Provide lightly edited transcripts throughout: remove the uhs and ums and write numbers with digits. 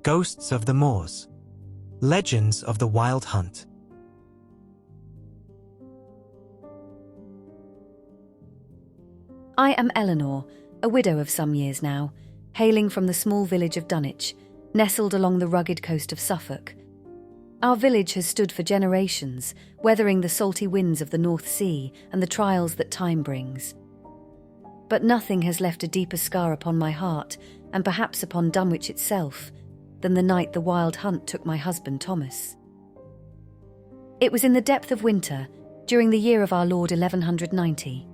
Ghosts of the Moors. Legends of the Wilde Hunt. I am Eleanor, a widow of some years now, hailing from the small village of Dunwich, nestled along the rugged coast of Suffolk. Our village has stood for generations, weathering the salty winds of the North Sea and the trials that time brings. But nothing has left a deeper scar upon my heart, and perhaps upon Dunwich itself, than the night the wild hunt took my husband Thomas. It was in the depth of winter, during the year of our Lord 1190.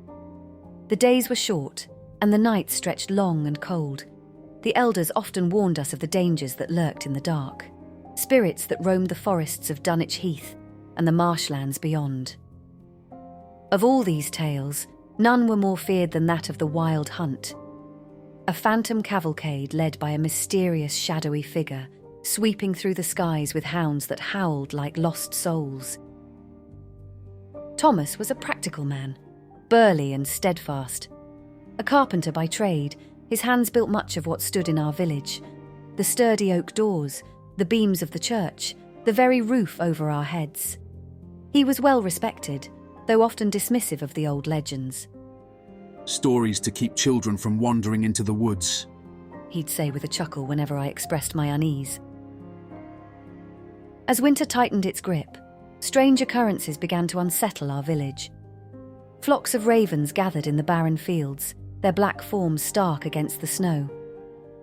The days were short, and the nights stretched long and cold. The elders often warned us of the dangers that lurked in the dark, spirits that roamed the forests of Dunwich Heath and the marshlands beyond. Of all these tales, none were more feared than that of the wild hunt, a phantom cavalcade led by a mysterious shadowy figure, sweeping through the skies with hounds that howled like lost souls. Thomas was a practical man, burly and steadfast. A carpenter by trade, his hands built much of what stood in our village: the sturdy oak doors, the beams of the church, the very roof over our heads. He was well respected, though often dismissive of the old legends. "Stories to keep children from wandering into the woods," he'd say with a chuckle whenever I expressed my unease. As winter tightened its grip, strange occurrences began to unsettle our village. Flocks of ravens gathered in the barren fields, their black forms stark against the snow.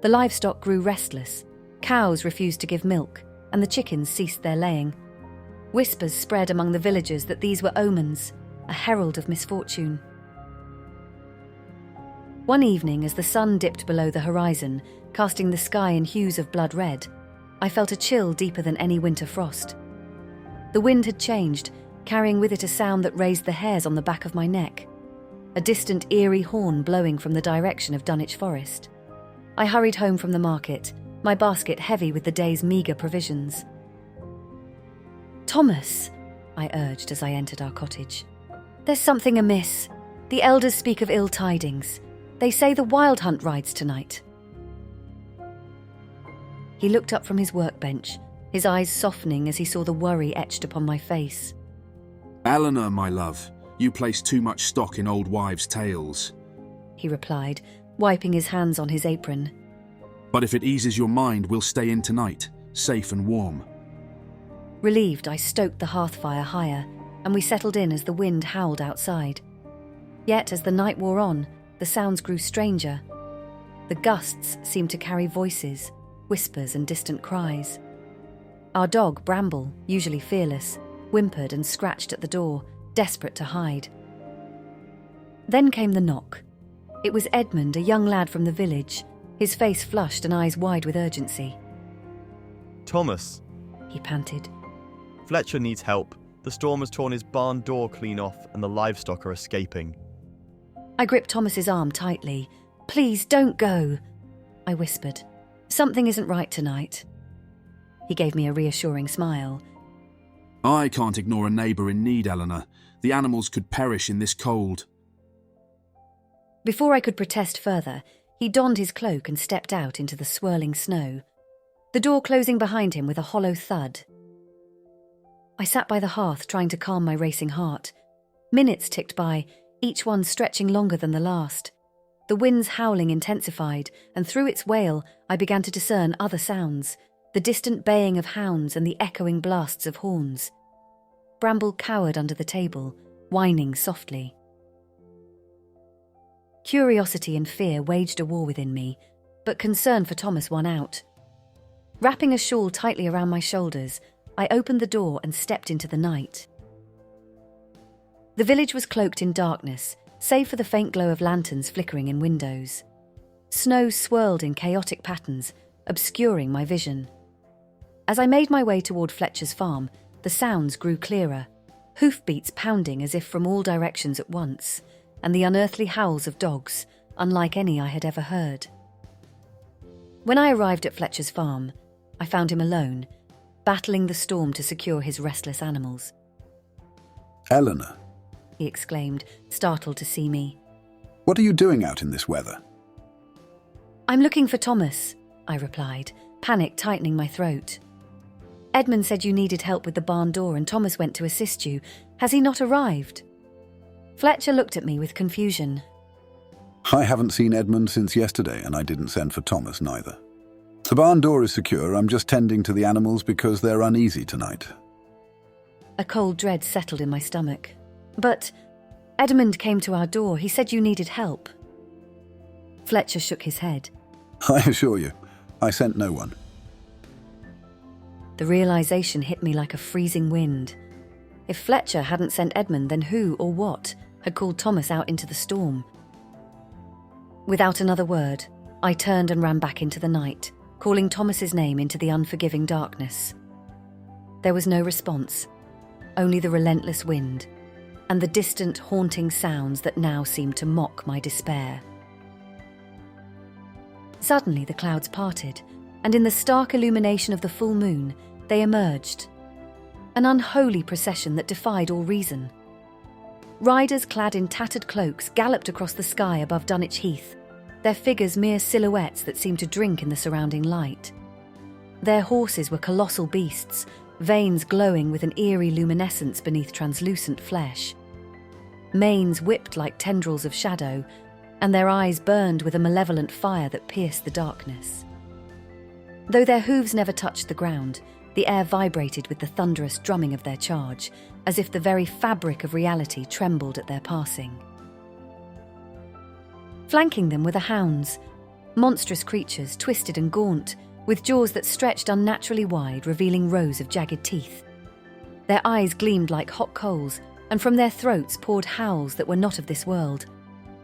The livestock grew restless, cows refused to give milk, and the chickens ceased their laying. Whispers spread among the villagers that these were omens, a herald of misfortune. One evening, as the sun dipped below the horizon, casting the sky in hues of blood red, I felt a chill deeper than any winter frost. The wind had changed, carrying with it a sound that raised the hairs on the back of my neck, a distant eerie horn blowing from the direction of Dunwich Forest. I hurried home from the market, my basket heavy with the day's meagre provisions. "Thomas," I urged as I entered our cottage, "there's something amiss. The elders speak of ill tidings. They say the wild hunt rides tonight." He looked up from his workbench, his eyes softening as he saw the worry etched upon my face. "Eleanor, my love, you place too much stock in old wives' tales," he replied, wiping his hands on his apron. "But if it eases your mind, we'll stay in tonight, safe and warm." Relieved, I stoked the hearth fire higher, and we settled in as the wind howled outside. Yet as the night wore on, the sounds grew stranger. The gusts seemed to carry voices, whispers and distant cries. Our dog, Bramble, usually fearless, whimpered and scratched at the door, desperate to hide. Then came the knock. It was Edmund, a young lad from the village, his face flushed and eyes wide with urgency. "Thomas," he panted. "Fletcher needs help. The storm has torn his barn door clean off and the livestock are escaping." I gripped Thomas's arm tightly. "Please, don't go," I whispered. "Something isn't right tonight." He gave me a reassuring smile. "I can't ignore a neighbour in need, Eleanor. The animals could perish in this cold." Before I could protest further, he donned his cloak and stepped out into the swirling snow, the door closing behind him with a hollow thud. I sat by the hearth trying to calm my racing heart. Minutes ticked by, each one stretching longer than the last. The wind's howling intensified, and through its wail I began to discern other sounds, the distant baying of hounds and the echoing blasts of horns. Bramble cowered under the table, whining softly. Curiosity and fear waged a war within me, but concern for Thomas won out. Wrapping a shawl tightly around my shoulders, I opened the door and stepped into the night. The village was cloaked in darkness, save for the faint glow of lanterns flickering in windows. Snow swirled in chaotic patterns, obscuring my vision. As I made my way toward Fletcher's farm, the sounds grew clearer, hoofbeats pounding as if from all directions at once, and the unearthly howls of dogs, unlike any I had ever heard. When I arrived at Fletcher's farm, I found him alone, battling the storm to secure his restless animals. "Eleanor," he exclaimed, startled to see me. "what are you doing out in this weather?" "I'm looking for Thomas," I replied, panic tightening my throat. Edmund said you needed help with the barn door and Thomas went to assist you. Has he not arrived? Fletcher looked at me with confusion. I haven't seen Edmund since yesterday, and I didn't send for Thomas neither. The barn door is secure. I'm just tending to the animals because they're uneasy tonight. A cold dread settled in my stomach. But Edmund came to our door. He said you needed help. Fletcher shook his head. I assure you, I sent no one. The realization hit me like a freezing wind. If Fletcher hadn't sent Edmund, then who or what had called Thomas out into the storm? Without another word, I turned and ran back into the night, calling Thomas's name into the unforgiving darkness. There was no response, only the relentless wind and the distant, haunting sounds that now seemed to mock my despair. Suddenly the clouds parted, and in the stark illumination of the full moon, they emerged. An unholy procession that defied all reason. Riders clad in tattered cloaks galloped across the sky above Dunwich Heath, their figures mere silhouettes that seemed to drink in the surrounding light. Their horses were colossal beasts, veins glowing with an eerie luminescence beneath translucent flesh. Manes whipped like tendrils of shadow, and their eyes burned with a malevolent fire that pierced the darkness. Though their hooves never touched the ground, the air vibrated with the thunderous drumming of their charge, as if the very fabric of reality trembled at their passing. Flanking them were the hounds, monstrous creatures, twisted and gaunt, with jaws that stretched unnaturally wide, revealing rows of jagged teeth. Their eyes gleamed like hot coals, and from their throats poured howls that were not of this world,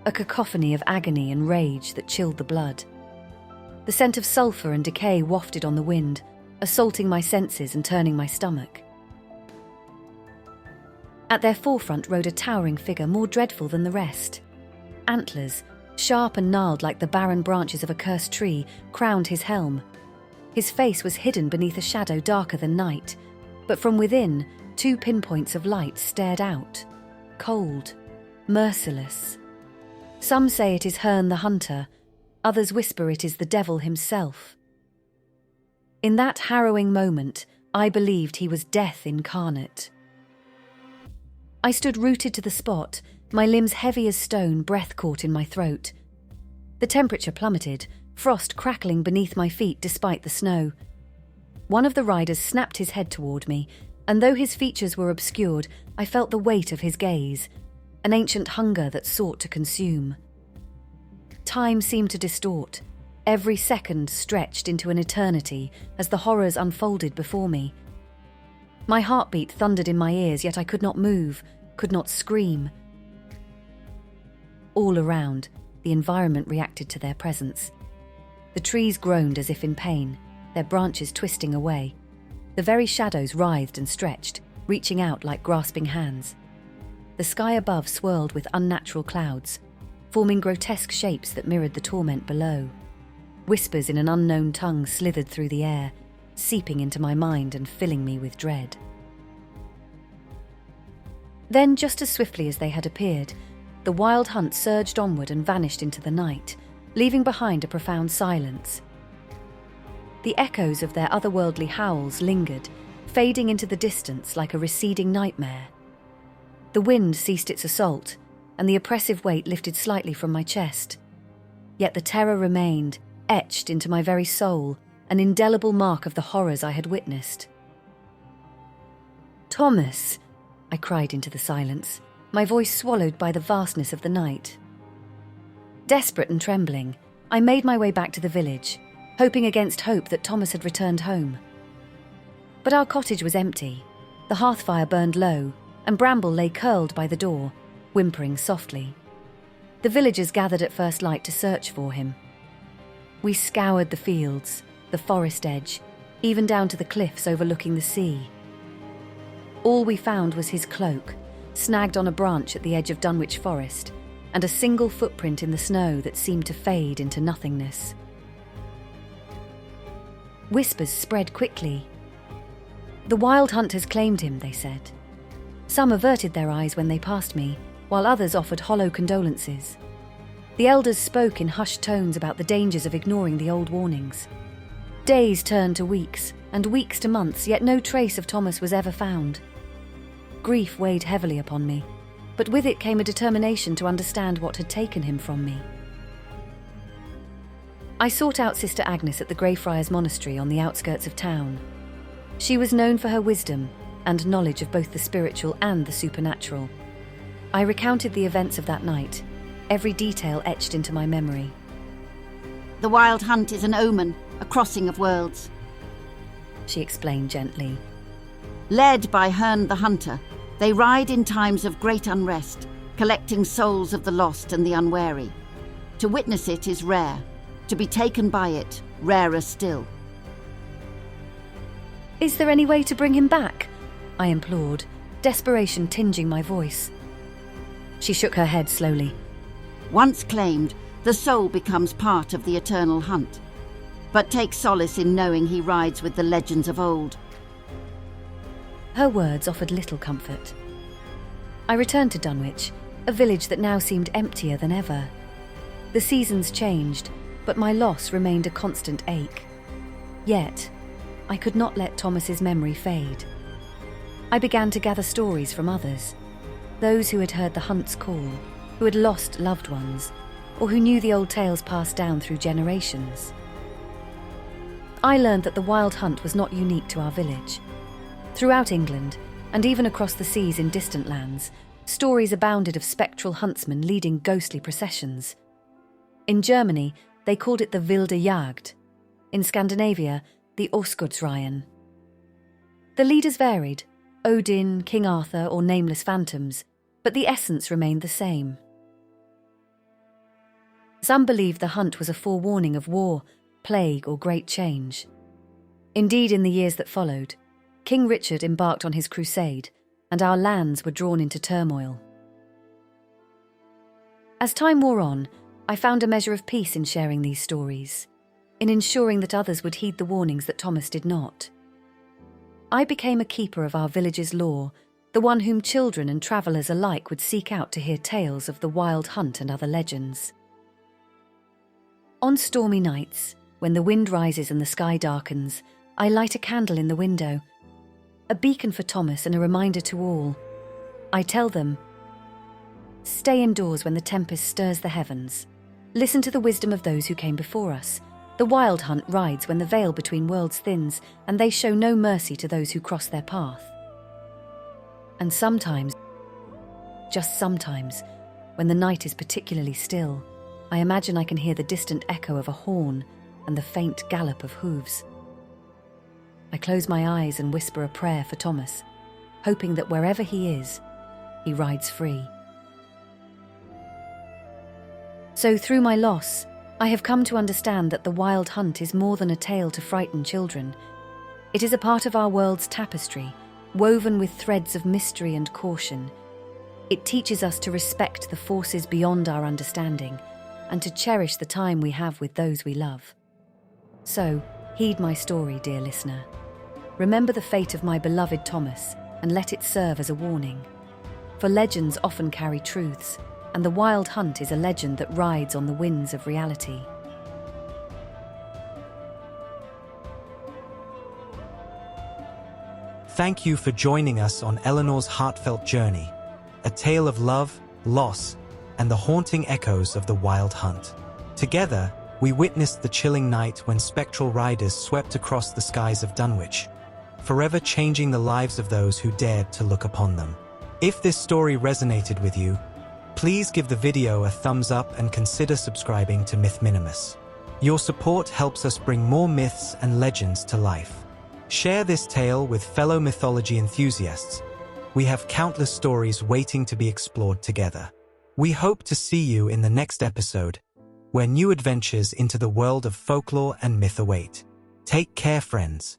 a cacophony of agony and rage that chilled the blood. The scent of sulphur and decay wafted on the wind, assaulting my senses and turning my stomach. At their forefront rode a towering figure more dreadful than the rest. Antlers, sharp and gnarled like the barren branches of a cursed tree, crowned his helm. His face was hidden beneath a shadow darker than night, but from within, 2 pinpoints of light stared out, cold, merciless. Some say it is Herne the Hunter, others whisper it is the devil himself. In that harrowing moment, I believed he was death incarnate. I stood rooted to the spot, my limbs heavy as stone, breath caught in my throat. The temperature plummeted, frost crackling beneath my feet despite the snow. One of the riders snapped his head toward me, and though his features were obscured, I felt the weight of his gaze, an ancient hunger that sought to consume. Time seemed to distort. Every second stretched into an eternity as the horrors unfolded before me. My heartbeat thundered in my ears, yet I could not move, could not scream. All around, the environment reacted to their presence. The trees groaned as if in pain, their branches twisting away. The very shadows writhed and stretched, reaching out like grasping hands. The sky above swirled with unnatural clouds, forming grotesque shapes that mirrored the torment below. Whispers in an unknown tongue slithered through the air, seeping into my mind and filling me with dread. Then, just as swiftly as they had appeared, the wild hunt surged onward and vanished into the night, leaving behind a profound silence. The echoes of their otherworldly howls lingered, fading into the distance like a receding nightmare. The wind ceased its assault, and the oppressive weight lifted slightly from my chest. Yet the terror remained, etched into my very soul, an indelible mark of the horrors I had witnessed. "Thomas!" I cried into the silence, my voice swallowed by the vastness of the night. Desperate and trembling, I made my way back to the village, hoping against hope that Thomas had returned home. But our cottage was empty. The hearth fire burned low, and Bramble lay curled by the door, whimpering softly. The villagers gathered at first light to search for him. We scoured the fields, the forest edge, even down to the cliffs overlooking the sea. All we found was his cloak, snagged on a branch at the edge of Dunwich Forest, and a single footprint in the snow that seemed to fade into nothingness. Whispers spread quickly. "The wild hunters claimed him," they said. Some averted their eyes when they passed me, while others offered hollow condolences. The elders spoke in hushed tones about the dangers of ignoring the old warnings. Days turned to weeks, and weeks to months, yet no trace of Thomas was ever found. Grief weighed heavily upon me, but with it came a determination to understand what had taken him from me. I sought out Sister Agnes at the Greyfriars Monastery on the outskirts of town. She was known for her wisdom and knowledge of both the spiritual and the supernatural. I recounted the events of that night, every detail etched into my memory. The Wilde Hunt is an omen, a crossing of worlds. She explained gently. Led by Herne the Hunter, they ride in times of great unrest, collecting souls of the lost and the unwary. To witness it is rare. To be taken by it, rarer still. Is there any way to bring him back? I implored, desperation tinging my voice. She shook her head slowly. Once claimed, the soul becomes part of the eternal hunt, but take solace in knowing he rides with the legends of old. Her words offered little comfort. I returned to Dunwich, a village that now seemed emptier than ever. The seasons changed, but my loss remained a constant ache. Yet, I could not let Thomas's memory fade. I began to gather stories from others, those who had heard the hunt's call, who had lost loved ones, or who knew the old tales passed down through generations. I learned that the Wilde Hunt was not unique to our village. Throughout England, and even across the seas in distant lands, stories abounded of spectral huntsmen leading ghostly processions. In Germany, they called it the Wilde Jagd. In Scandinavia, the Åsgårdsreien. The leaders varied, Odin, King Arthur, or nameless phantoms, but the essence remained the same. Some believed the hunt was a forewarning of war, plague, or great change. Indeed, in the years that followed, King Richard embarked on his crusade, and our lands were drawn into turmoil. As time wore on, I found a measure of peace in sharing these stories, in ensuring that others would heed the warnings that Thomas did not. I became a keeper of our village's lore, the one whom children and travellers alike would seek out to hear tales of the Wilde Hunt and other legends. On stormy nights, when the wind rises and the sky darkens, I light a candle in the window, a beacon for Thomas and a reminder to all. I tell them, stay indoors when the tempest stirs the heavens. Listen to the wisdom of those who came before us. The Wilde Hunt rides when the veil between worlds thins, and they show no mercy to those who cross their path. And sometimes, just sometimes, when the night is particularly still, I imagine I can hear the distant echo of a horn and the faint gallop of hooves. I close my eyes and whisper a prayer for Thomas, hoping that wherever he is, he rides free. So through my loss, I have come to understand that the Wilde Hunt is more than a tale to frighten children. It is a part of our world's tapestry, woven with threads of mystery and caution. It teaches us to respect the forces beyond our understanding and to cherish the time we have with those we love. So, heed my story, dear listener. Remember the fate of my beloved Thomas and let it serve as a warning. For legends often carry truths, and the Wilde Hunt is a legend that rides on the winds of reality. Thank you for joining us on Eleanor's heartfelt journey, a tale of love, loss, and the haunting echoes of the Wilde Hunt. Together, we witnessed the chilling night when spectral riders swept across the skies of Dunwich, forever changing the lives of those who dared to look upon them. If this story resonated with you, please give the video a thumbs up and consider subscribing to MythMinimus. Your support helps us bring more myths and legends to life. Share this tale with fellow mythology enthusiasts. We have countless stories waiting to be explored together. We hope to see you in the next episode, where new adventures into the world of folklore and myth await. Take care, friends.